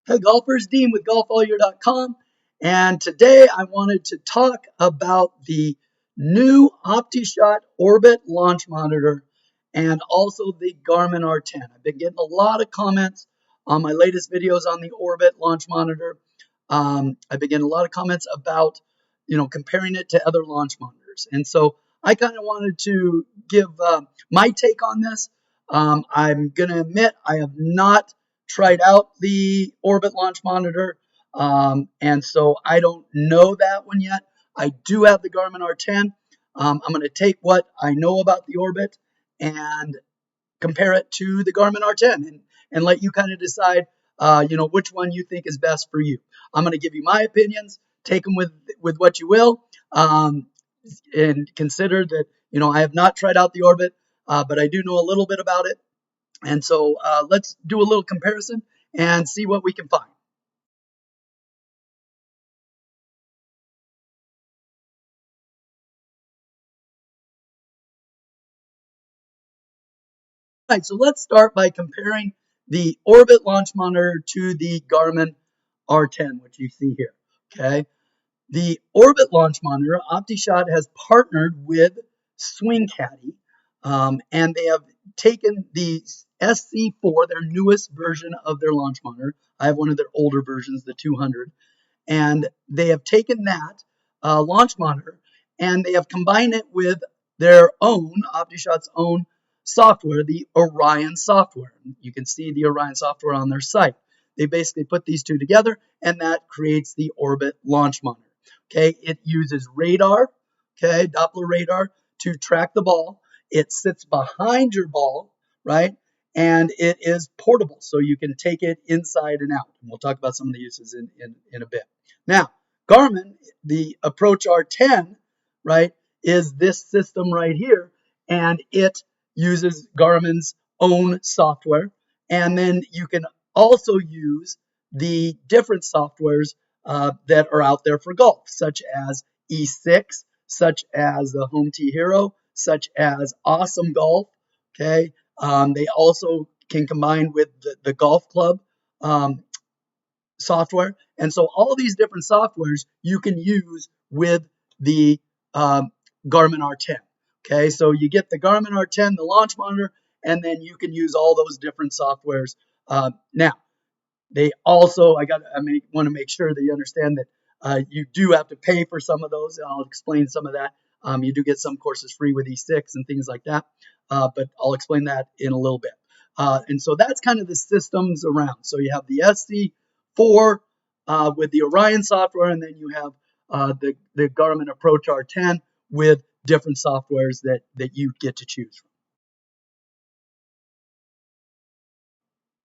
Hey golfers, Dean with golfallyear.com, and today I wanted to talk about the new Optishot Orbit launch monitor and also the Garmin R10. I've been getting a lot of comments on my latest videos on the Orbit launch monitor. I've been getting a lot of comments about, comparing it to other launch monitors, and so I kind of wanted to give my take on this. I'm going to admit I have not tried out the Orbit launch monitor, and so I don't know that one yet. I do have the Garmin R10. I'm going to take what I know about the Orbit and compare it to the Garmin R10 and let you kind of decide, which one you think is best for you. I'm going to give you my opinions. Take them with what you will, and consider that, I have not tried out the Orbit, but I do know a little bit about it. And so let's do a little comparison and see what we can find. All right, so let's start by comparing the Orbit launch monitor to the Garmin R10, which you see here. Okay, the Orbit launch monitor, Optishot has partnered with Swing Caddy, and they have taken the SC4, their newest version of their launch monitor. I have one of their older versions, the 200, and they have taken that launch monitor and they have combined it with their own, Optishot's own software, the Orion software. You can see the Orion software on their site. They basically put these two together, and that creates the Orbit launch monitor. Okay, it uses radar, okay, Doppler radar to track the ball. It sits behind your ball, right? And it is portable, so you can take it inside and out. And we'll talk about some of the uses in a bit. Now, Garmin, the Approach R10, right, is this system right here, and it uses Garmin's own software. And then you can also use the different softwares that are out there for golf, such as E6, such as the Home Tee Hero, such as Awesome Golf. Okay, they also can combine with the golf club software, and so all these different softwares you can use with the Garmin R10. Okay, so you get the Garmin R10, the launch monitor, and then you can use all those different softwares. Now, they also, I want to make sure that you understand that you do have to pay for some of those, and I'll explain some of that. You do get some courses free with E6 and things like that, but I'll explain that in a little bit. And so that's kind of the systems around. So you have the SC4 with the Orion software, and then you have the Garmin Approach R10 with different softwares that you get to choose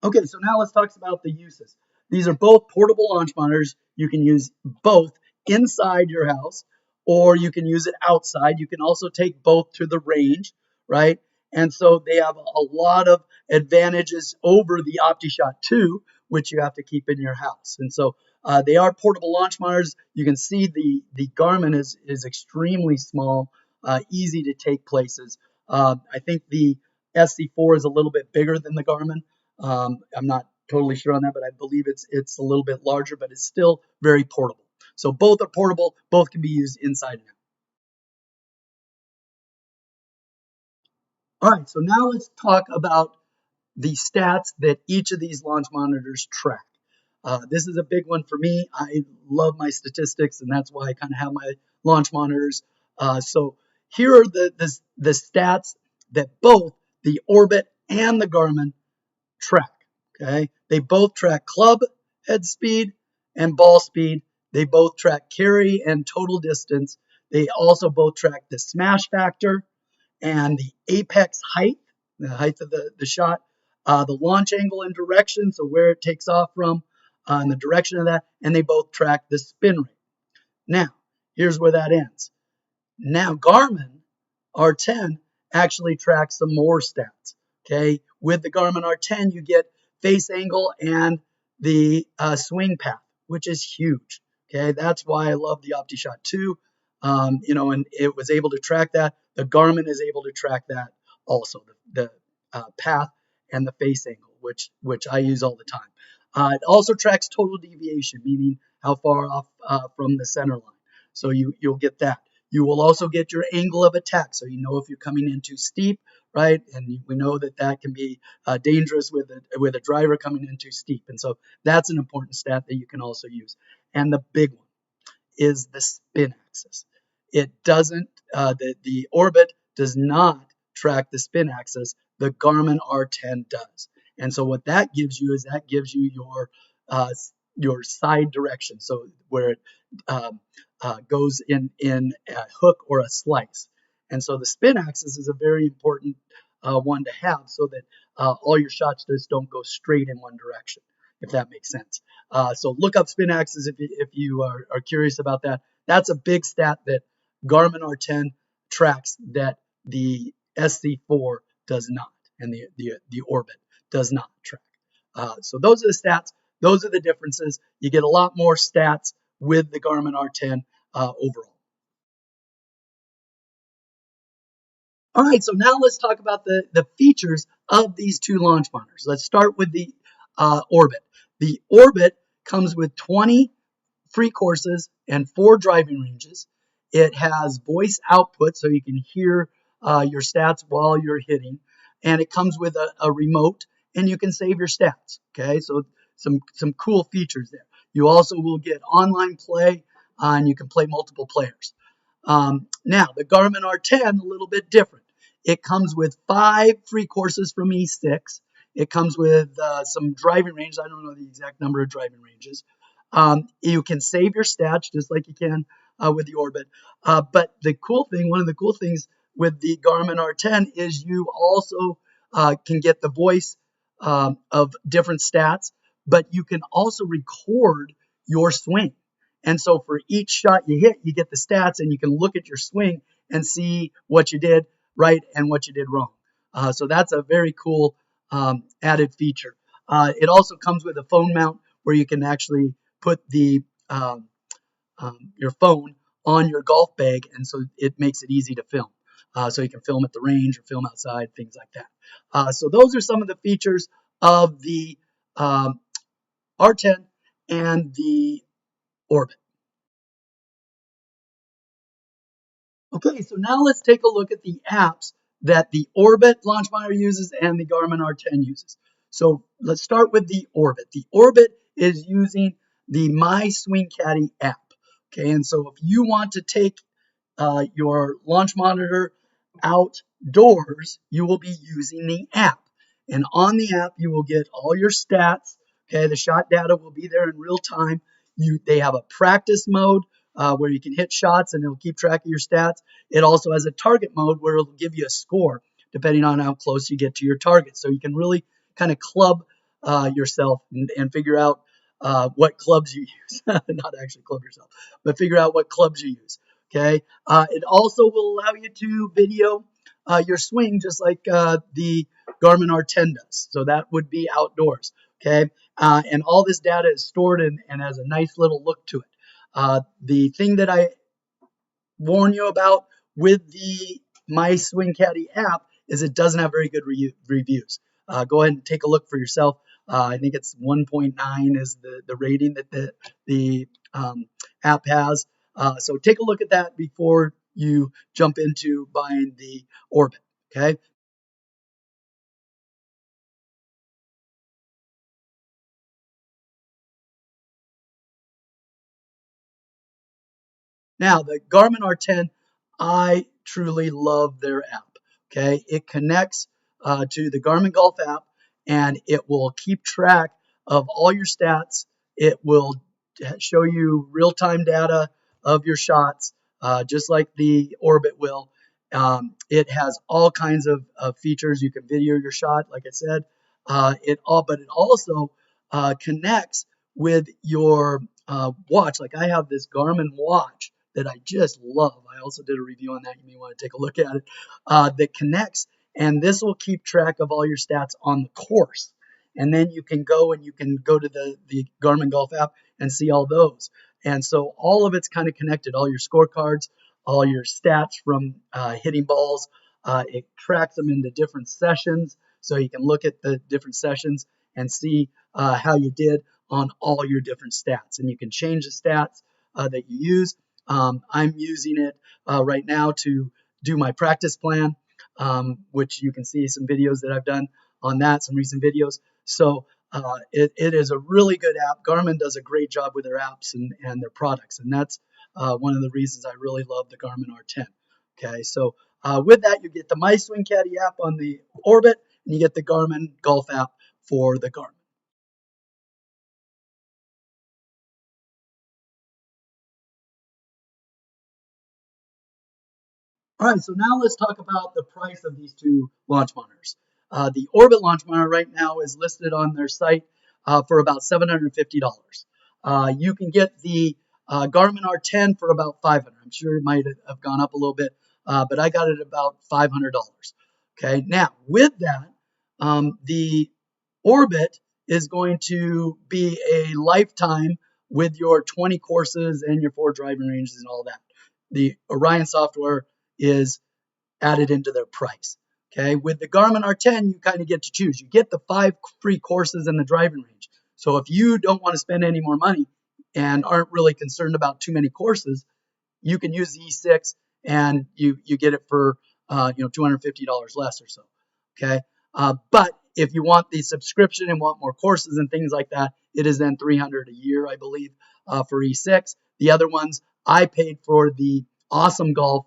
from. Okay, so now let's talk about the uses. These are both portable launch monitors. You can use both inside your house, or you can use it outside. You can also take both to the range, right? And so they have a lot of advantages over the Optishot 2, which you have to keep in your house. And so they are portable launch monitors. You can see the Garmin is extremely small, easy to take places. I think the SC4 is a little bit bigger than the Garmin. I'm not totally sure on that, but I believe it's a little bit larger, but it's still very portable. So both are portable, both can be used inside and out. All right, so now let's talk about the stats that each of these launch monitors track. This is a big one for me. I love my statistics, and that's why I kind of have my launch monitors. So here are the stats that both the Orbit and the Garmin track. Okay, they both track club head speed and ball speed. They both track carry and total distance. They also both track the smash factor and the apex height, the height of the shot, the launch angle and direction, so where it takes off from, and the direction of that, and they both track the spin rate. Now, here's where that ends. Now, Garmin R10 actually tracks some more stats. Okay, with the Garmin R10, you get face angle and the swing path, which is huge. Okay, that's why I love the Optishot 2. And it was able to track that. The Garmin is able to track that also, the path and the face angle, which I use all the time. It also tracks total deviation, meaning how far off from the center line. So you'll get that. You will also get your angle of attack, so you know if you're coming in too steep, right? And we know that that can be dangerous with a driver coming in too steep. And so that's an important stat that you can also use. And the big one is the spin axis. It doesn't, the Orbit does not track the spin axis. The Garmin R10 does. And so what that gives you is that gives you your side direction. So where it goes in a hook or a slice. And so the spin axis is a very important one to have so that all your shots just don't go straight in one direction, if that makes sense. So look up spin axis if you are curious about that. That's a big stat that Garmin R10 tracks that the SC4 does not, and the Orbit does not track. So those are the stats. Those are the differences. You get a lot more stats with the Garmin R10 overall. All right, so now let's talk about the features of these two launch monitors. Let's start with the Orbit. The Orbit comes with 20 free courses and 4 driving ranges. It has voice output, so you can hear your stats while you're hitting. And it comes with a remote, and you can save your stats. Okay, so some cool features there. You also will get online play, and you can play multiple players. Now, the Garmin R10, a little bit different. It comes with 5 free courses from E6. It comes with some driving ranges. I don't know the exact number of driving ranges. You can save your stats just like you can with the Orbit. But the cool thing, one of the cool things with the Garmin R10 is you also can get the voice of different stats, but you can also record your swing. And so for each shot you hit, you get the stats and you can look at your swing and see what you did right and what you did wrong. So that's a very cool added feature. It also comes with a phone mount where you can actually put the your phone on your golf bag, and so it makes it easy to film. So you can film at the range or film outside, things like that. So those are some of the features of the R10 and the Orbit. Okay, so now let's take a look at the apps that the Orbit launch monitor uses and the Garmin R10 uses. So let's start with the Orbit. The Orbit is using the My Swing Caddy app. Okay, and so if you want to take your launch monitor outdoors, you will be using the app. And on the app, you will get all your stats. Okay, the shot data will be there in real time. They have a practice mode where you can hit shots and it'll keep track of your stats. It also has a target mode where it'll give you a score depending on how close you get to your target. So you can really kind of club yourself and figure out what clubs you use. Not actually club yourself, but figure out what clubs you use. Okay. It also will allow you to video your swing just like the Garmin R10 does. So that would be outdoors. Okay. And all this data is stored and has a nice little look to it. The thing that I warn you about with the My Swing Caddy app is it doesn't have very good reviews. Go ahead and take a look for yourself. I think it's 1.9 is the rating that the app has. So take a look at that before you jump into buying the Orbit. Okay. Now, the Garmin R10, I truly love their app. Okay, it connects to the Garmin Golf app, and it will keep track of all your stats. It will show you real-time data of your shots, just like the Orbit will. It has all kinds of features. You can video your shot, like I said. But it also connects with your watch. Like I have this Garmin watch that I just love. I also did a review on that. You may want to take a look at it. That connects, and this will keep track of all your stats on the course. And then you can go to the Garmin Golf app and see all those. And so all of it's kind of connected. All your scorecards, all your stats from hitting balls. It tracks them into different sessions, so you can look at the different sessions and see how you did on all your different stats. And you can change the stats that you use. I'm using it right now to do my practice plan, which you can see some videos that I've done on that, some recent videos. So it is a really good app. Garmin does a great job with their apps and their products, and that's one of the reasons I really love the Garmin R10. Okay, so with that, you get the My Swing Caddy app on the Orbit, and you get the Garmin Golf app for the Garmin. All right, so now let's talk about the price of these two launch monitors. The Orbit launch monitor right now is listed on their site for about $750. You can get the Garmin R10 for about $500. I'm sure it might have gone up a little bit, but I got it about $500. Okay, now with that, the Orbit is going to be a lifetime with your 20 courses and your 4 driving ranges and all that. The Orion software is added into their price. Okay, with the Garmin R10, you kind of get to choose. You get the 5 free courses in the driving range. So if you don't want to spend any more money and aren't really concerned about too many courses, you can use the E6 and you get it for $250 less or so. Okay, but if you want the subscription and want more courses and things like that, it is then $300 a year, I believe, for E6. The other ones, I paid for the Awesome Golf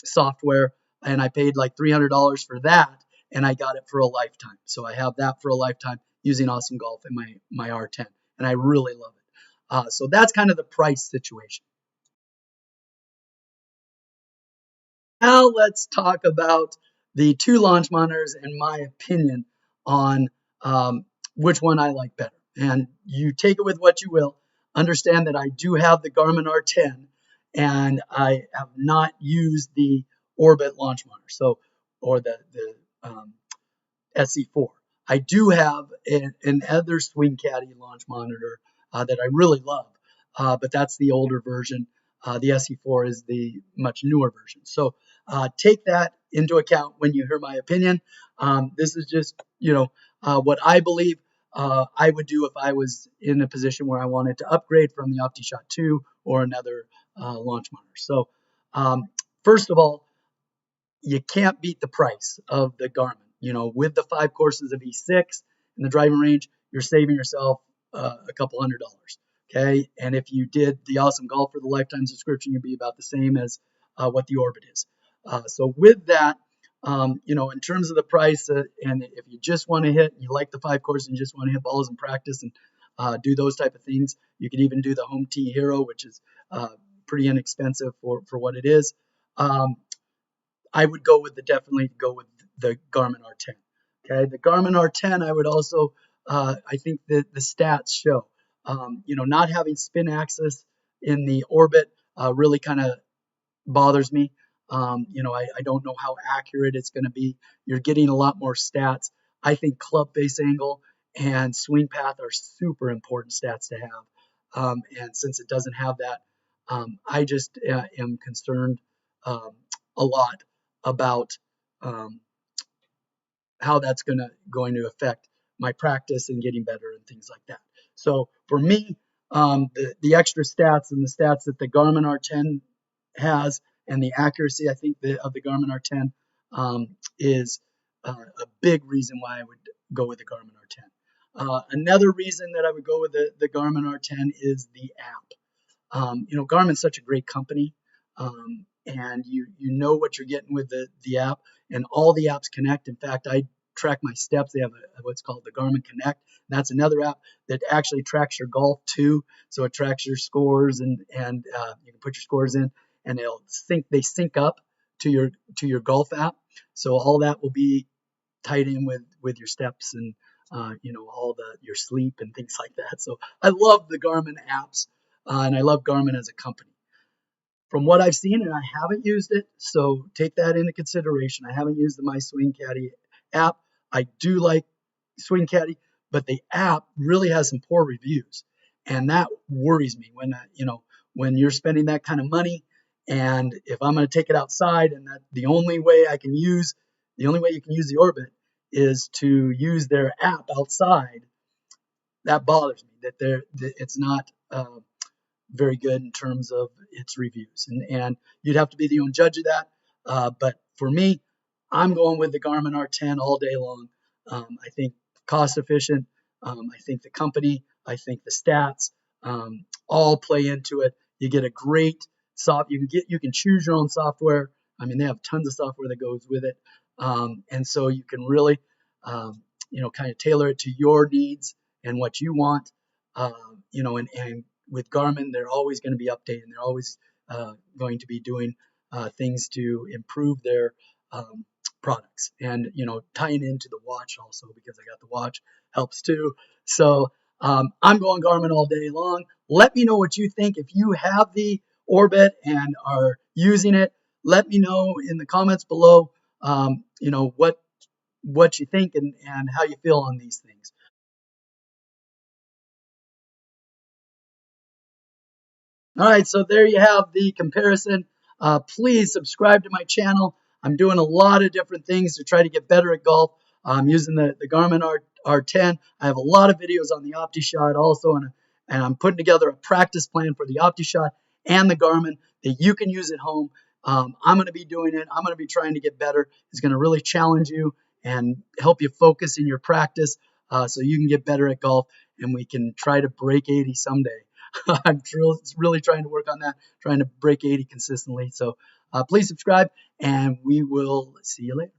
software, and I paid like $300 for that, and I got it for a lifetime. So I have that for a lifetime using Awesome Golf in my R10, and I really love it. So that's kind of the price situation. Now let's talk about the two launch monitors and my opinion on which one I like better. And you take it with what you will. Understand that I do have the Garmin R10 and I have not used the Orbit launch monitor, so or the SE4. I do have an other Swing Caddy launch monitor that I really love, but that's the older version. The SE4 is the much newer version. So take that into account when you hear my opinion. This is just, what I believe I would do if I was in a position where I wanted to upgrade from the Optishot 2 or another launch monitor. So first of all, you can't beat the price of the Garmin. With the 5 courses of E6 in the driving range, you're saving yourself a couple $100. Okay, and if you did the Awesome Golf for the lifetime subscription, you'd be about the same as what the Orbit is. So with that, in terms of the price, and if you just want to you like the 5 courses and you just want to hit balls in practice and do those type of things, you could even do the Home Tee Hero, which is pretty inexpensive for what it is. I would definitely go with the Garmin R10. Okay, the Garmin R10, I would also, I think that the stats show, not having spin axis in the Orbit really kind of bothers me. I don't know how accurate it's going to be. You're getting a lot more stats. I think club face angle and swing path are super important stats to have. And since it doesn't have that, I just am concerned a lot about how that's going to affect my practice and getting better and things like that. So for me, the extra stats and the stats that the Garmin R10 has and the accuracy, I think, of the Garmin R10 is a big reason why I would go with the Garmin R10. Another reason that I would go with the Garmin R10 is the app. Garmin's such a great company, and you know what you're getting with the app, and all the apps connect. In fact, I track my steps. They have what's called the Garmin Connect. That's another app that actually tracks your golf too. So it tracks your scores, and you can put your scores in, and they sync up to your golf app. So all that will be tied in with your steps and all your sleep and things like that. So I love the Garmin apps, and I love Garmin as a company. From what I've seen, and I haven't used it, so take that into consideration. I haven't used the My Swing Caddy app. I do like Swing Caddy, but the app really has some poor reviews, and that worries me when you're spending that kind of money, and if I'm going to take it outside, and that the only way you can use the Orbit is to use their app outside, that bothers me. That it's not very good in terms of its reviews, and you'd have to be the own judge of that. But for me, I'm going with the Garmin R10 all day long. I think cost efficient. I think the company, I think the stats, all play into it. You get a great soft. You can choose your own software. I mean, they have tons of software that goes with it, and so you can really, kind of tailor it to your needs and what you want. And with Garmin, they're always going to be updating. They're always going to be doing things to improve their products, and tying into the watch also, because I got the watch, helps too. So I'm going Garmin all day long. Let me know what you think. If you have the Orbit and are using it, let me know in the comments below. What you think and how you feel on these things. All right, so there you have the comparison. Please subscribe to my channel. I'm doing a lot of different things to try to get better at golf. I'm using the Garmin R10. I have a lot of videos on the Optishot also, and I'm putting together a practice plan for the Optishot and the Garmin that you can use at home. I'm going to be doing it. I'm going to be trying to get better. It's going to really challenge you and help you focus in your practice so you can get better at golf, and we can try to break 80 someday. I'm really trying to work on that, trying to break 80 consistently. So please subscribe, and we will see you later.